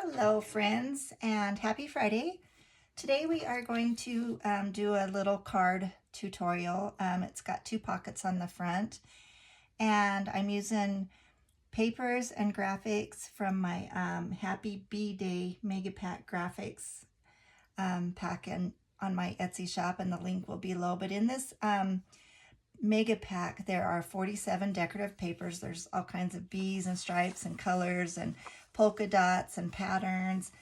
Hello friends and happy Friday. Today we are going to do a little card tutorial. It's got two pockets on the front and I'm using papers and graphics from my Happy Bee Day Mega Pack Graphics pack on my Etsy shop, and the link will be below. But in this mega pack there are 47 decorative papers. There's all kinds of bees and stripes and colors and polka dots and patterns.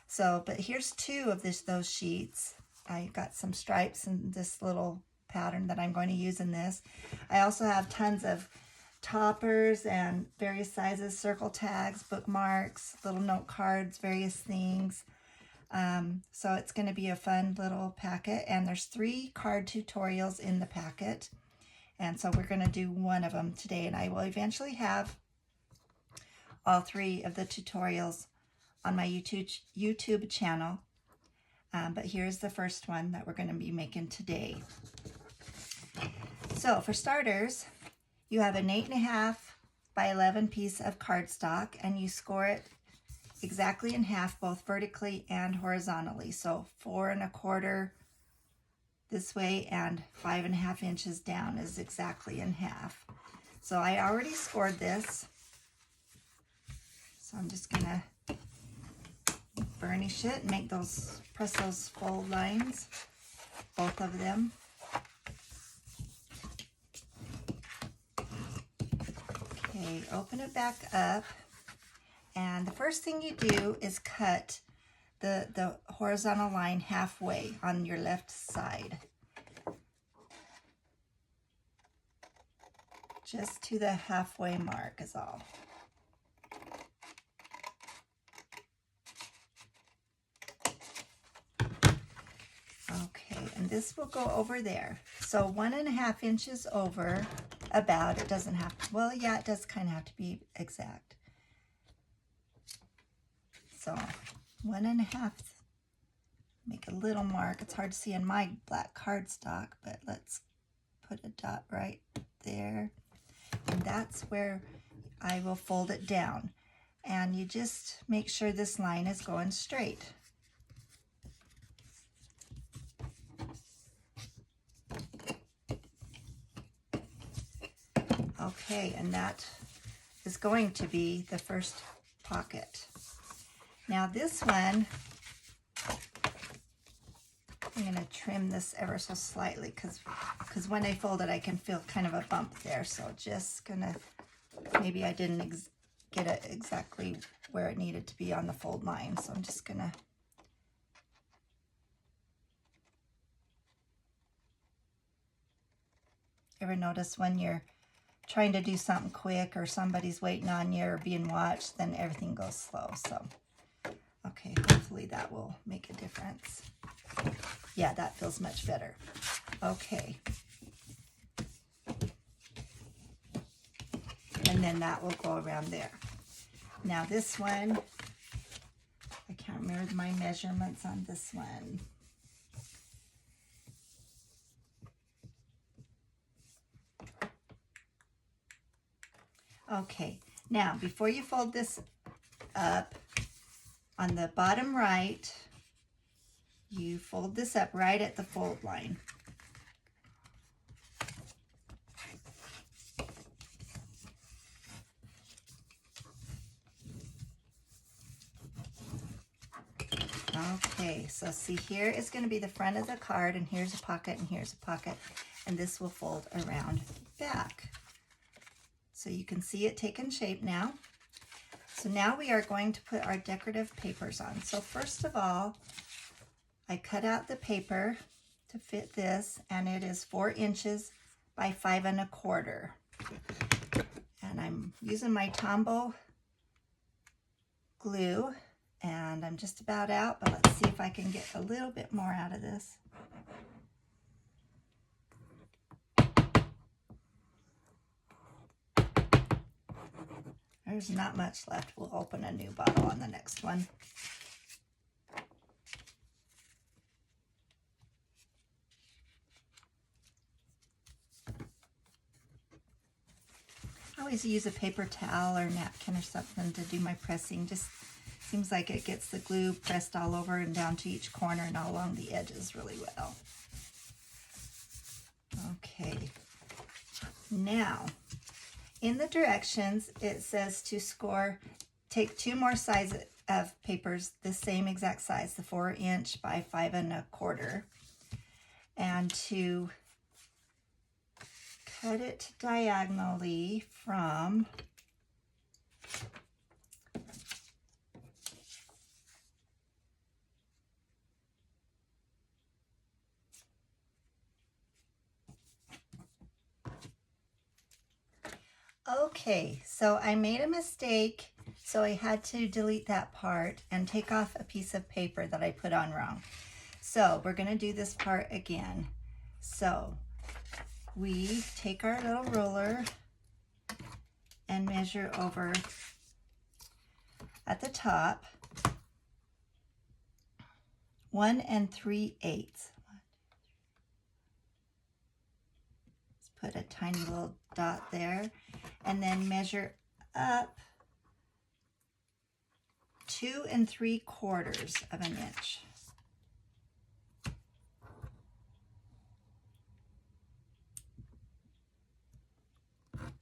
So, but here's two of those sheets. I got some stripes and this little pattern that I'm going to use in this. I also have tons of toppers and various sizes, circle tags, bookmarks, little note cards, various things. So it's going to be a fun little packet, and there's 3 card tutorials in the packet. And so we're going to do one of them today, and I will eventually have all 3 of the tutorials on my YouTube channel. But here's the first one that we're going to be making today. So for starters, you have an 8.5 by 11 piece of cardstock, and you score it exactly in half, both vertically and horizontally. So 4 1/4 this way and 5.5 inches down is exactly in half. So I already scored this. So I'm just gonna burnish it and make press those fold lines, both of them. Okay, open it back up, and the first thing you do is cut the horizontal line halfway on your left side, just to the halfway mark is all. Okay, and this will go over there. So 1.5 inches over, about. It doesn't have to, well, yeah, it does kind of have to be exact. So 1.5, make a little mark. It's hard to see in my black cardstock, but let's put a dot right there. And that's where I will fold it down. And you just make sure this line is going straight. Okay, and that is going to be the first pocket. Now this one, I'm going to trim this ever so slightly because when I fold it I can feel kind of a bump there. So just gonna, maybe I didn't get it exactly where it needed to be on the fold line. So I'm just gonna ever notice when you're trying to do something quick or somebody's waiting on you or being watched, then everything goes slow. So okay, hopefully that will make a difference. Yeah, that feels much better. Okay. And then that will go around there. Now this one, I can't remember my measurements on this one. Okay, now before you fold this up, on the bottom right, you fold this up right at the fold line. Okay, so see, here is going to be the front of the card, and here's a pocket, and here's a pocket, and this will fold around back. So you can see it taking shape now. So now we are going to put our decorative papers on. So first of all, I cut out the paper to fit this, and it is 4 inches by 5 1/4. And I'm using my Tombow glue, and I'm just about out, but let's see if I can get a little bit more out of this. There's not much left. We'll open a new bottle on the next one. I always use a paper towel or napkin or something to do my pressing. Just Seems like it gets the glue pressed all over and down to each corner and all along the edges really well. Okay, now in the directions it says to score, take 2 more sizes of papers the same exact size, the 4" by 5 1/4, and to cut it diagonally from Okay, so I made a mistake, so I had to delete that part and take off a piece of paper that I put on wrong. So we're going to do this part again. So we take our little ruler and measure over at the top 1 3/8. Let's put a tiny little dot there, and then measure up 2 3/4 of an inch.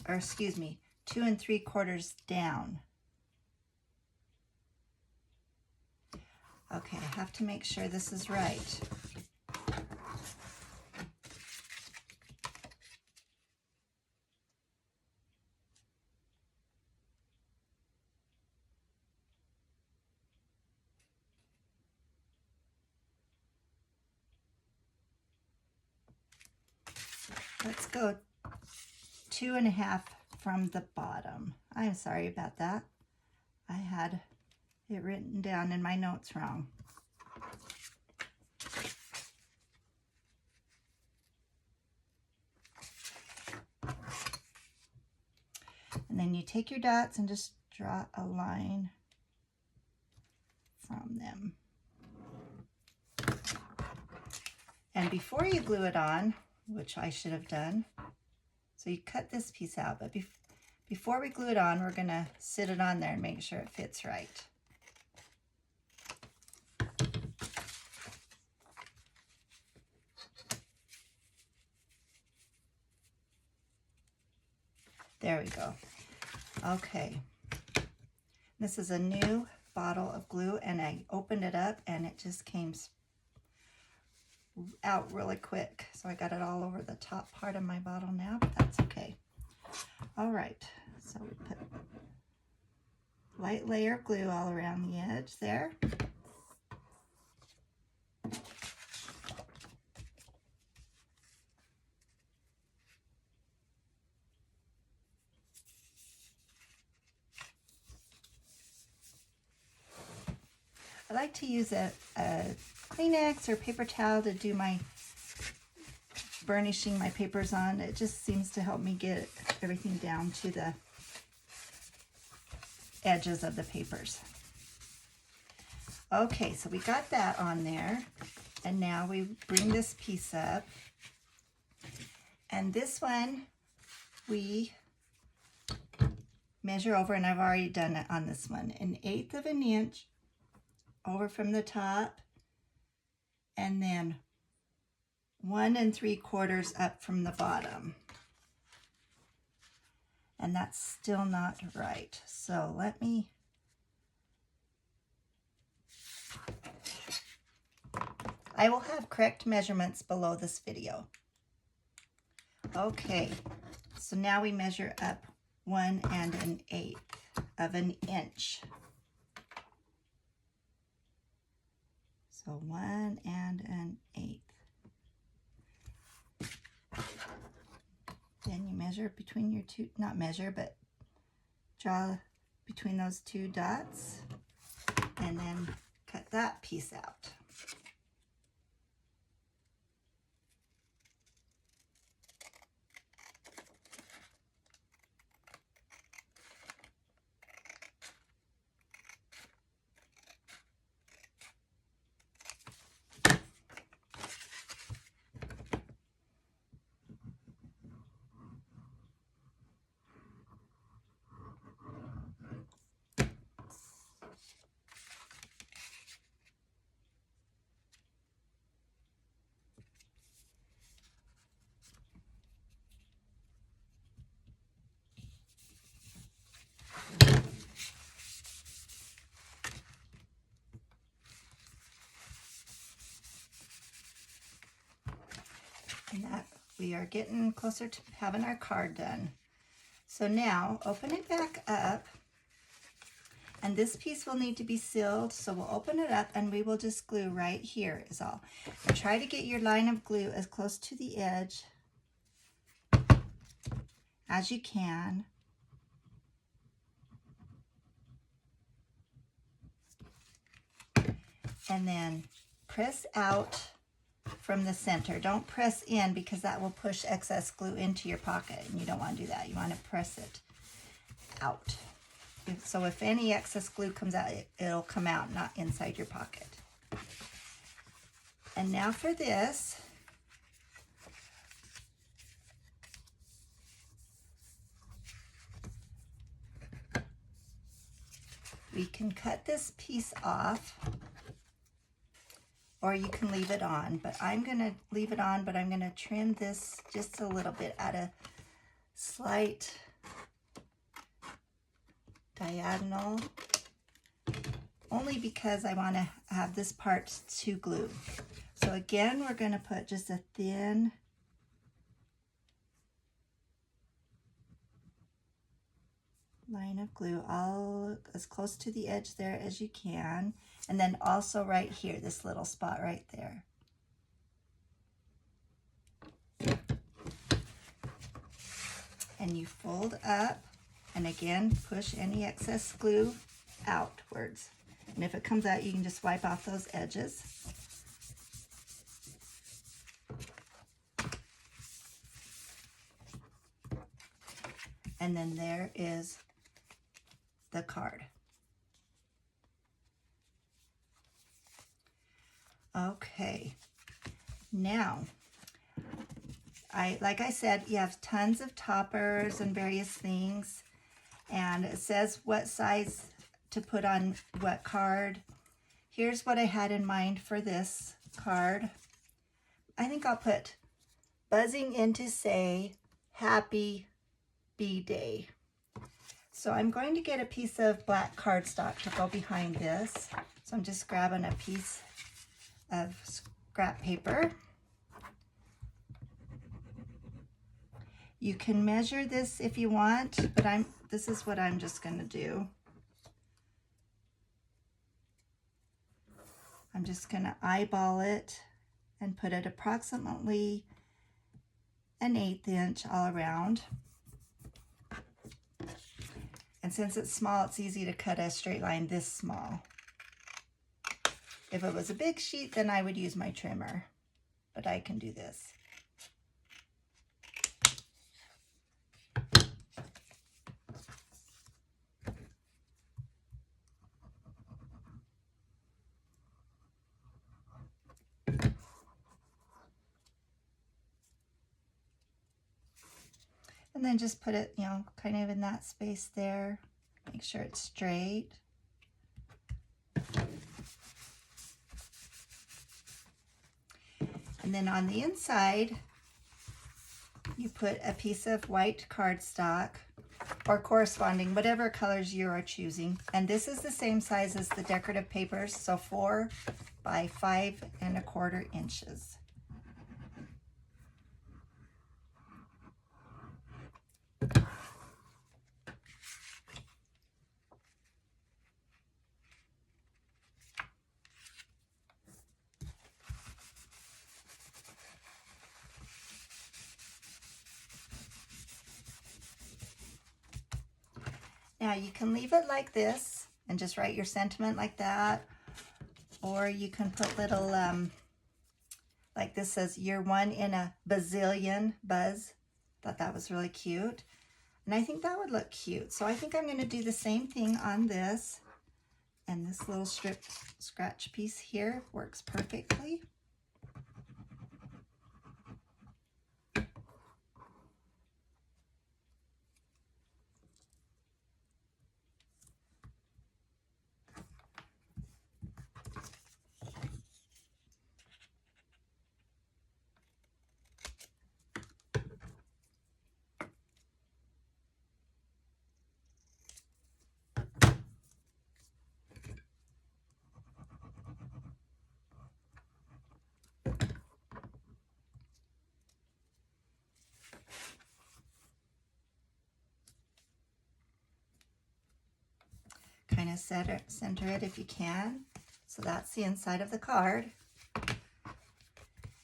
Or excuse me, 2 3/4 down. Okay, I have to make sure this is right. Let's go 2 1/2 from the bottom. I'm sorry about that. I had it written down in my notes wrong. And then you take your dots and just draw a line from them. And before you glue it on, which I should have done, so you cut this piece out, but before we glue it on, we're going to sit it on there and make sure it fits right. There we go. Okay. This is a new bottle of glue, and I opened it up and it just came out really quick. So I got it all over the top part of my bottle now, but that's okay. All right, so we put light layer of glue all around the edge there. I like to use a Kleenex or paper towel to do my burnishing my papers on. It just seems to help me get everything down to the edges of the papers. Okay, so we got that on there, and now we bring this piece up, and this one we measure over, and I've already done it on this one, 1/8 of an inch over from the top, and then 1 3/4 up from the bottom. And that's still not right. So let me, I will have correct measurements below this video. Okay, so now we measure up 1 1/8 of an inch. So 1 1/8. Then you measure between your two, not measure, but draw between those two dots, and then cut that piece out. And that we are getting closer to having our card done. So now open it back up, and this piece will need to be sealed, so we'll open it up and we will just glue right here is all. And try to get your line of glue as close to the edge as you can. And then press out from the center. Don't press in because that will push excess glue into your pocket, and you don't want to do that. You want to press it out. So if any excess glue comes out, it'll come out, not inside your pocket. And now for this, we can cut this piece off, or you can leave it on, but I'm going to leave it on, but I'm going to trim this just a little bit at a slight diagonal, only because I want to have this part to glue. So again, we're going to put just a thin line of glue all as close to the edge there as you can, and then also right here, this little spot right there. And you fold up, and again push any excess glue outwards, and if it comes out you can just wipe off those edges. And then there is the card. Okay, now like I said, you have tons of toppers and various things, and it says what size to put on what card. Here's what I had in mind for this card. I think I'll put buzzing in to say happy B-Day. So I'm going to get a piece of black cardstock to go behind this. So I'm just grabbing a piece of scrap paper. You can measure this if you want, but this is what I'm just going to do. I'm just going to eyeball it and put it approximately an 1/8 inch all around. And since it's small, it's easy to cut a straight line this small. If it was a big sheet, then I would use my trimmer, but I can do this. And then just put it, kind of in that space there. Make sure it's straight. And then on the inside, you put a piece of white cardstock or corresponding, whatever colors you are choosing. And this is the same size as the decorative papers, so 4 by 5 1/4 inches. Now you can leave it like this and just write your sentiment like that, or you can put little, like this says, year 1 in a bazillion, buzz. Thought that was really cute. And I think that would look cute. So I think I'm going to do the same thing on this. And this little scratch piece here works perfectly. of center it if you can. So that's the inside of the card.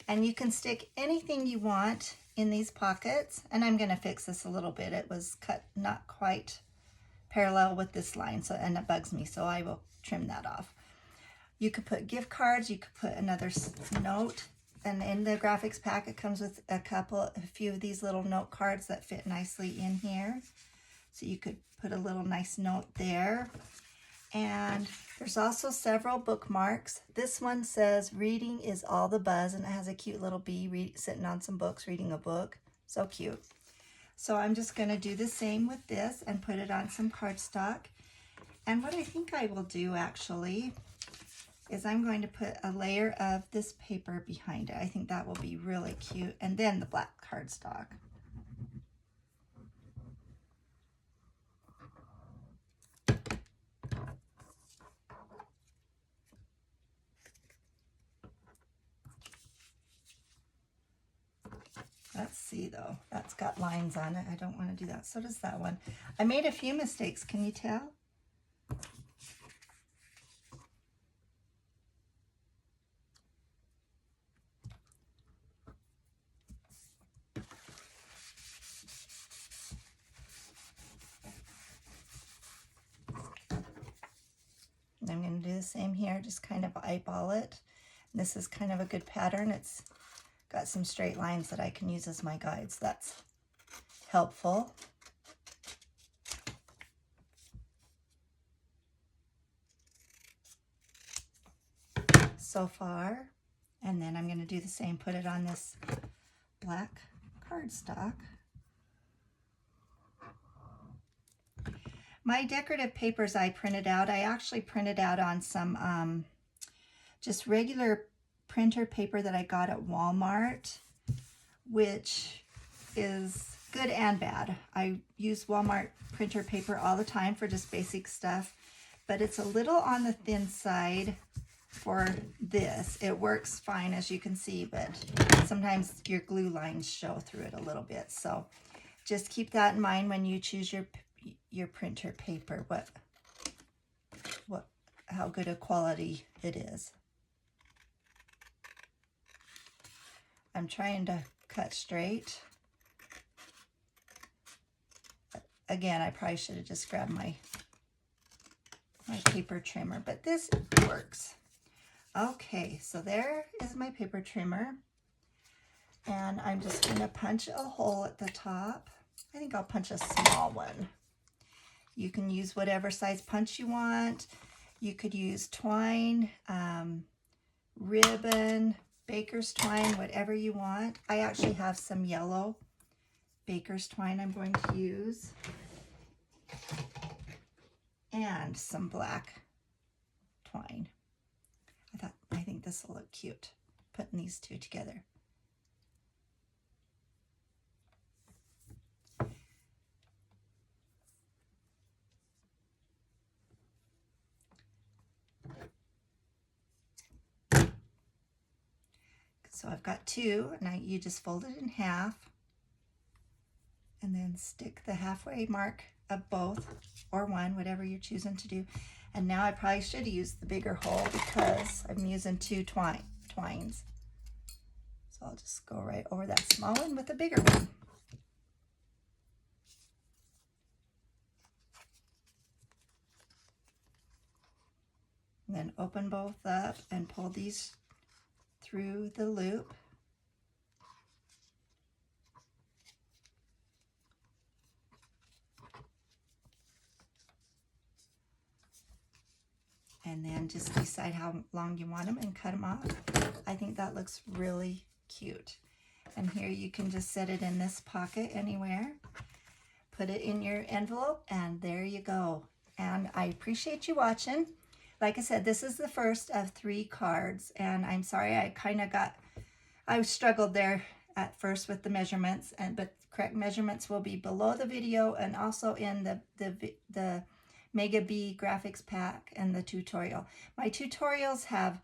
And you can stick anything you want in these pockets. And I'm going to fix this a little bit. It was cut not quite parallel with this line, and it bugs me, so I will trim that off. You could put gift cards, you could put another note, and in the graphics pack it comes with a few of these little note cards that fit nicely in here. So you could put a little nice note there. And there's also several bookmarks. This one says reading is all the buzz, and it has a cute little bee sitting on some books reading a book. So cute. So I'm just going to do the same with this and put it on some cardstock. And what I think I will do actually is I'm going to put a layer of this paper behind it. I think that will be really cute. And then the black cardstock. Let's see though, that's got lines on it. I don't want to do that. So does that one. I made a few mistakes, can you tell? And I'm going to do the same here, just kind of eyeball it. And this is kind of a good pattern. It's got some straight lines that I can use as my guides. That's helpful. So far. And then I'm going to do the same, put it on this black cardstock. My decorative papers I printed out, I actually printed out on some just regular printer paper that I got at Walmart, which is good and bad. I use Walmart printer paper all the time for just basic stuff, but it's a little on the thin side for this. It works fine, as you can see, but sometimes your glue lines show through it a little bit. So just keep that in mind when you choose your printer paper, how good a quality it is. I'm trying to cut straight. Again, I probably should have just grabbed my paper trimmer, but this works. Okay, so there is my paper trimmer. And I'm just going to punch a hole at the top. I think I'll punch a small one. You can use whatever size punch you want. You could use twine, ribbon, baker's twine, whatever you want. I actually have some yellow baker's twine I'm going to use. And some black twine. I think this will look cute, putting these two together. So I've got two, and you just fold it in half and then stick the halfway mark of both, or one, whatever you're choosing to do. And now I probably should use the bigger hole because I'm using two twines. So I'll just go right over that small one with the bigger one. And then open both up and pull these through the loop. And then just decide how long you want them and cut them off. I think that looks really cute. And here you can just set it in this pocket anywhere. Put it in your envelope, and there you go. And I appreciate you watching. Like I said, this is the first of 3 cards, and I'm sorry I struggled there at first with the measurements, but correct measurements will be below the video and also in the Mega B graphics pack and the tutorial. My tutorials have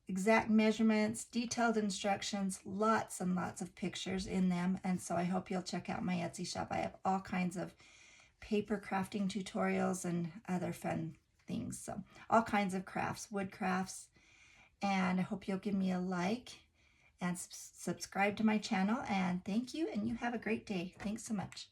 exact measurements, detailed instructions, lots and lots of pictures in them, and so I hope you'll check out my Etsy shop. I have all kinds of paper crafting tutorials and other fun things. things. So all kinds of crafts, wood crafts. And I hope you'll give me a like and subscribe to my channel. And thank you, and you have a great day. Thanks so much.